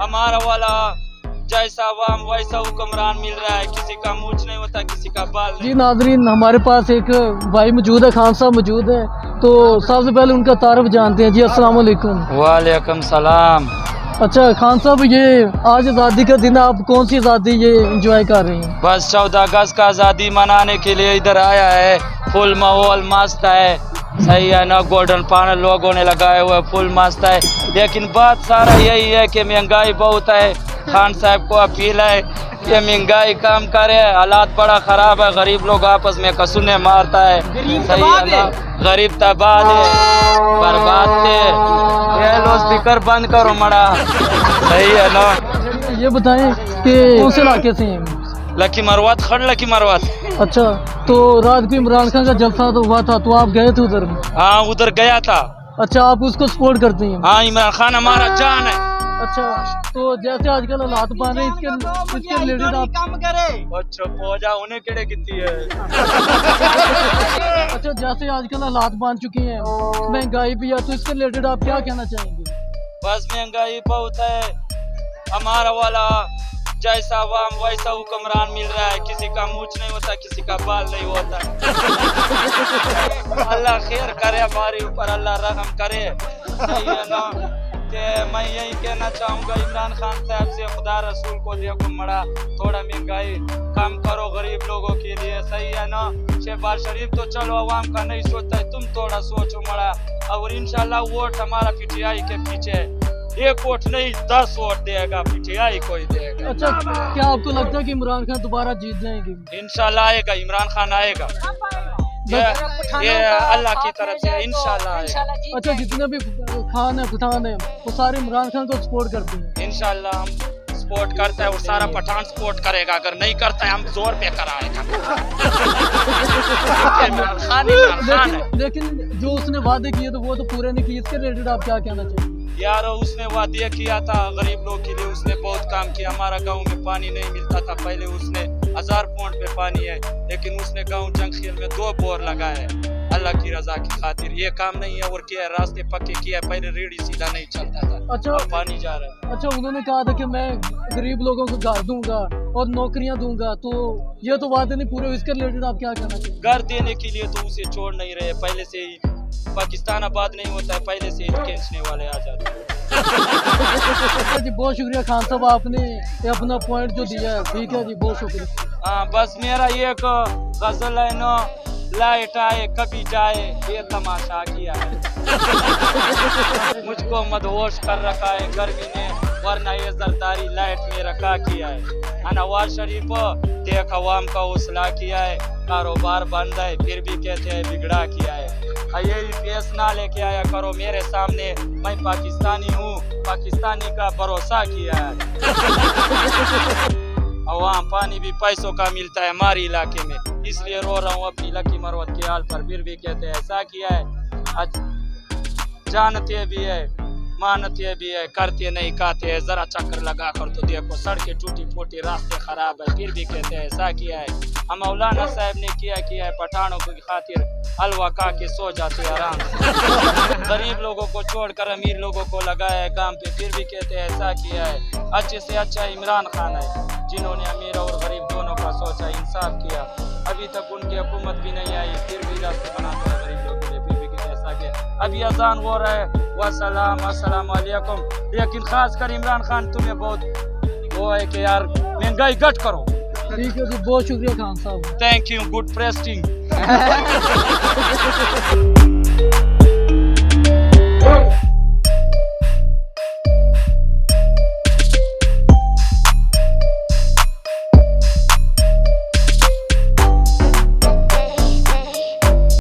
हमारा वाला जैसा वाम वैसा हुक्मरान मिल रहा है, किसी का मूछ नहीं होता, किसी का बाल नहीं। जी नाजरीन, हमारे पास एक भाई मौजूद है, खान साहब मौजूद है, तो सबसे पहले उनका तारुफ जानते हैं। जी अस्सलाम वालेकुम। वालेकुम सलाम। अच्छा खान साहब, ये आज आज़ादी का दिन है, आप कौन सी आज़ादी ये एंजॉय कर रहे हैं? बस 14 अगस्त का आज़ादी मनाने के लिए इधर आया है। फुल माहौल मस्त है, सही है ना, गोल्डन पैनल लोगों ने लगाए हुए, फुल मस्त है। लेकिन बात सारा यही है कि महंगाई बहुत है। खान साहब को अपील है कि महंगाई कम करे, हालात बड़ा खराब है, गरीब लोग आपस में कसूने मारता है, सही है ना, गरीब तबाह है, बर्बाद थे। ये लो स्पीकर बंद करो मड़ा, सही है ना। ये बताएं कि कौन से इलाके से हैं? लकी मरवत, खड़ लकी मरवत। अच्छा, तो रात को इमरान खान का जलसा तो हुआ था, तो आप गए थे उधर? हाँ उधर गया था। अच्छा, आप उसको सपोर्ट करते हैं? हाँ, इमरान खान हमारा जान है। अच्छा, तो जैसे आजकल हालात बन रहे हैं, इसके रिलेटेड आप काम करे। अच्छा पौजा उन्हें केड़े किती है। अच्छा, जैसे आजकल हालात बन चुके हैं, महंगाई भी है, तो इसके रिलेटेड आप क्या कहना चाहेंगे? बस महंगाई बहुत है, हमारा वाला जैसा वाम वैसा हुक्मरान मिल रहा है, किसी का मूछ नहीं होता, किसी का बाल नहीं होता। अल्लाह खैर करे हमारे ऊपर, अल्लाह रहम करे, सही है ना। कि मैं यही कहना चाहूँगा इमरान खान साहब से, खुदा रसूल को देखो मड़ा, थोड़ा महंगाई कम करो गरीब लोगों के लिए, सही है ना। शहबाज शरीफ तो चलो अवाम का नहीं सोचता है, तुम थोड़ा सोचो मड़ा। और इंशाल्लाह वोट हमारा पीटीआई के पीछे, एक वोट नहीं 10 वोट देगा पीटीआई को ही देगा। अच्छा, क्या आपको लगता है कि इमरान खान दोबारा जीत जाएंगे? इंशाल्लाह आएगा, इमरान खान आएगा, ये अल्लाह की तरफ से इंशाल्लाह आएगा। अच्छा, जितने भी खान है, पठान है, वो सारे इमरान खान को सपोर्ट करते हैं? इंशाल्लाह हम सपोर्ट करते हैं और सारा पठान सपोर्ट करेगा, अगर नहीं करता है हम जोर पे कराएगा। इमरान खान है। लेकिन जो उसने वादे किए तो वो तो पूरे नहीं किए, इसके रिलेटेड आप क्या कहना चाहिए? यार उसने वादे किया था गरीब लोग के लिए, उसने बहुत काम किया। हमारा गांव में पानी नहीं मिलता था पहले, उसने 1000 पॉइंट पे पानी है, लेकिन उसने गांव जंगखेल में 2 बोर लगाए हैं अल्लाह की रजा की खातिर। ये काम नहीं है और क्या है, रास्ते पक्के किया है, पहले रेडी सीधा नहीं चलता था। अच्छा, और पानी जा रहा है। अच्छा, उन्होंने कहा था कि मैं गरीब लोगों को घर दूंगा और नौकरियां दूंगा, तो ये तो वादे नहीं पूरे, इसके रिलेटेड आप क्या कहना चाहिए? घर देने के लिए तो उसे छोड़ नहीं रहे, पहले से ही पाकिस्तान आबाद नहीं होता है, पहले से ही खींचने वाले आ जाते हैं। जी बहुत शुक्रिया खान साहब, आपने अपना पॉइंट जो दिया है, ठीक है जी, बहुत शुक्रिया। हाँ बस मेरा एक गजल है ना, लाइट आए कभी जाए ये तमाशा किया है। मुझको मदहोश कर रखा है गर्मी ने, वरना ये जरदारी लाइट में रखा किया है। नवाज शरीफ देख अवाम का हौसला किया है, कारोबार बंद है फिर भी कहते हैं बिगड़ा किया है। यही पेश ना लेके आया करो मेरे सामने, मैं पाकिस्तानी हूँ, पाकिस्तानी का भरोसा किया है। अवाम पानी भी पैसों का मिलता है हमारे इलाके में, इसलिए रो रहा हूँ अपनी लकी मरवत के हाल पर, फिर भी कहते हैं ऐसा किया है। जानते भी है, मानते भी है, करते नहीं कहते हैं। जरा चक्कर लगा कर तो देखो, सड़कें टूटी फूटी, रास्ते खराब है, फिर भी कहते हैं ऐसा किया है। हम मौलाना साहब ने किया है, पठानों की खातिर हलवा खा के सो जाते आराम से। गरीब लोगों को छोड़कर अमीर लोगों को लगाया है काम पे, फिर भी कहते हैं ऐसा किया है। अच्छे से अच्छा इमरान खान है, जिन्होंने अमीर और गरीब दोनों का सोचा, इंसाफ किया। अभी तक उनकी हुकूमत भी नहीं आई, फिर भी रास्ते बनाते हैं गरीब लोगों के लिए, फिर भी कहते हैं ऐसा किया। अभी अजान हो रहा है, वसलाम अस्सलाम वालेकुम। लेकिन खास कर इमरान खान तुम्हें बहुत वो है कि यार महंगाई घट करो। ठीक है जी, बहुत शुक्रिया Khan Sahab. Thank you, good प्रेस्टिंग।